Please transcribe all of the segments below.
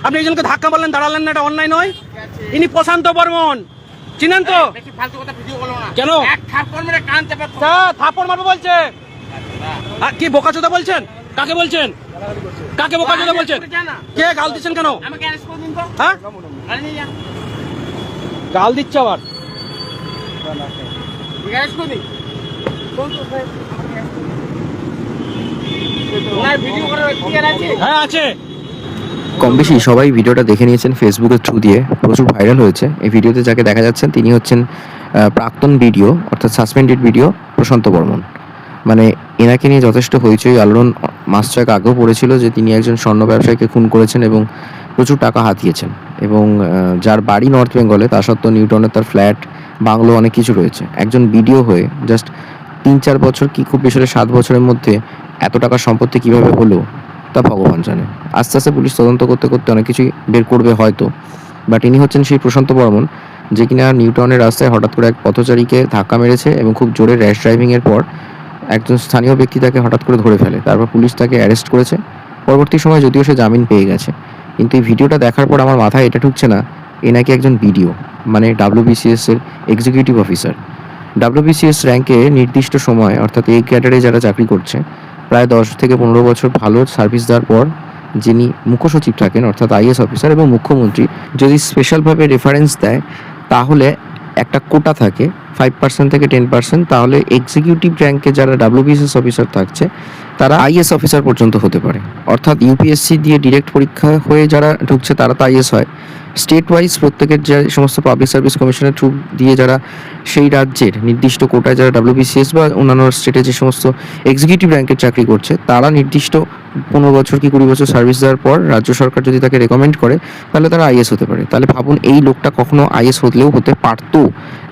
আপনি একজনকে ধাক্কা মারলেন, দাঁড়ালেন না, এটা অন্যায় নয়? ইনি প্রশান্ত বর্মন, চিনেন তো? কেন থাপ্পড় মারবে বলছে? কি বোকাচোদা বলছেন? কাকে বলছেন? কাকে বোকাচোদা বলছেন? কে গাল দিচ্ছেন কেন? হ্যাঁ, গাল দিচ্ছে আবার। হ্যাঁ আছে। কম বেশি সবাই ভিডিওটা দেখে নিয়েছেন ফেসবুকের থ্রু দিয়ে, প্রচুর ভাইরাল হয়েছে। এই ভিডিওতে যাকে দেখা যাচ্ছেন তিনি হচ্ছেন প্রাক্তন ভিডিও অর্থাৎ সাসপেন্ডেড ভিডিও প্রশান্ত বর্মন। মানে এনাকে নিয়ে যথেষ্ট হইচই আলোড়ন মাস ছয়েক আগেও পড়েছিল যে তিনি একজন স্বর্ণ ব্যবসায়ীকে খুন করেছেন এবং প্রচুর টাকা হাতিয়েছেন, এবং যার বাড়ি নর্থ বেঙ্গলে, তা সত্ত্বেও নিউটাউনে তার ফ্ল্যাট, বাংলো অনেক কিছু রয়েছে। একজন ভিডিও হয়ে জাস্ট 3-4 বছর কি খুব বেশি 7 বছরের মধ্যে এত টাকা সম্পত্তি কিভাবে হলো তা ভগবান জানে। আস্তে আস্তে পুলিশ তদন্ত করতে করতে অনেক কিছুই বের করবে হয়তো, বাট ইনি হচ্ছেন সেই প্রশান্ত বর্মন যে কিনা নিউটাউনের রাস্তায় হঠাৎ করে এক পথচারীকে ধাক্কা মেরেছে এবং খুব জোরে র্যাশ ড্রাইভিংয়ের পর একজন স্থানীয় ব্যক্তি তাকে হঠাৎ করে ধরে ফেলে। তারপর পুলিশ তাকে অ্যারেস্ট করেছে। পরবর্তী সময় যদিও সে জামিন পেয়ে গেছে, কিন্তু এই ভিডিওটা দেখার পর আমার মাথায় এটা ঢুকছে না এ নাকি একজন ভিডিও, মানে WBCS এর এক্সিকিউটিভ অফিসার। WBCS র্যাঙ্কে নির্দিষ্ট সময় অর্থাৎ এই ক্যাডারে যারা চাকরি করছে প্রায় 10 থেকে 15 বছর ভালো সার্ভিস দেওয়ার পর যিনি মুখ্য সচিব থাকেন অর্থাৎ IAS অফিসার এবং মুখ্যমন্ত্রী যদি স্পেশালভাবে রেফারেন্স দেয় তাহলে একটা কোটা থাকে 5% থেকে 10%, তাহলে এক্সিকিউটিভ র্যাঙ্কে যারা WBCS অফিসার থাকছে তারা IAS অফিসার পর্যন্ত হতে পারে। অর্থাৎ UPSC দিয়ে ডিরেক্ট পরীক্ষা হয়ে যারা ঢুকছে তারা তো IAS হয়। স্টেট ওয়াইজ প্রত্যেকের যে সমস্ত পাবলিক সার্ভিস কমিশনের থ্রু দিয়ে যারা সেই রাজ্যের নির্দিষ্ট কোটায় যারা WBCS বা অন্যান্য স্টেটে যে সমস্ত এক্সিকিউটিভ র্যাঙ্কের চাকরি করছে তারা নির্দিষ্ট 15 বছর কি 20 বছর সার্ভিস দেওয়ার পর রাজ্য সরকার যদি তাকে রেকমেন্ড করে তাহলে তারা IAS হতে পারে। তাহলে ভাবুন এই লোকটা কখনো IAS হলেও হতে পারতো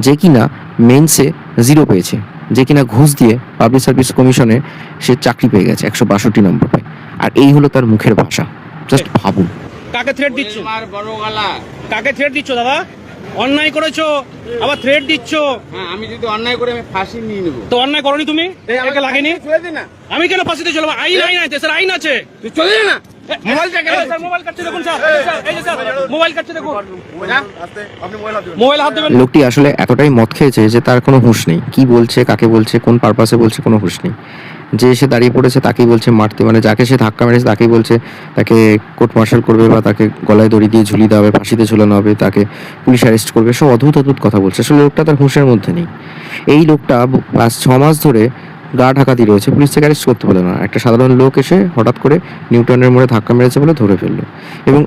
যে কিনা মেন্সে 0 পেয়েছে, যে কিনা ঘুষ দিয়ে পাবলিক সার্ভিস কমিশনে সে চাকরি পেয়ে গেছে 162 নম্বর পায়, আর এই হলো তার মুখের ভাষা। জাস্ট ভাবুন। কাকে থ্রেট দিচ্ছ? কাকে থ্রেট দিচ্ছ দাদা? অন্যায় করেছো আবার থ্রেট দিচ্ছ? হ্যাঁ, আমি যদি অন্যায় করে আমি ফাঁসি নিয়ে নেবো। তো অন্যায় করনি তুমি? আমাকে লাগেনি? আমি কেন ফাঁসিতে চলবো? আইন আইন আছে স্যার, আইন আছে। তুই চলে যা না। মোবাইল কাটছে দেখুন স্যার, এই যে স্যার মোবাইল কাটছে দেখুন। মোবাইল হাত দেবেন। লোকটি আসলে এতটাই মদ খেয়েছে যে তার কোনো হুঁশ নেই, কি বলছে, কাকে বলছে, কোন পারপাসে বলছে, কোনো হুঁশ নেই। যে এসে দাঁড়িয়ে পড়েছে তাকেই বলছে মারতে, মানে যাকে সে ধাক্কা মেরেছে তাকেই বলছে তাকে কোর্ট মার্শাল করবে বা তাকে গলায় দড়ি দিয়ে ঝুলিয়ে দেওয়া হবে, ফাঁসিতে ঝুলানো হবে, তাকে পুলিশ অ্যারেস্ট করবে, সব অদ্ভুত অদ্ভুত কথা বলছে। আসলে লোকটা তার হুঁশের মধ্যে নেই। এই লোকটা 5-6 মাস ধরে গা ঢাকা দিয়ে রয়েছে, পুলিশ থেকে অ্যারেস্ট করতে পারলো না। একটা সাধারণ লোক এসে হঠাৎ করে নিউটনের মোড়ে ধাক্কা মেরেছে বলে ধরে ফেললো। এবং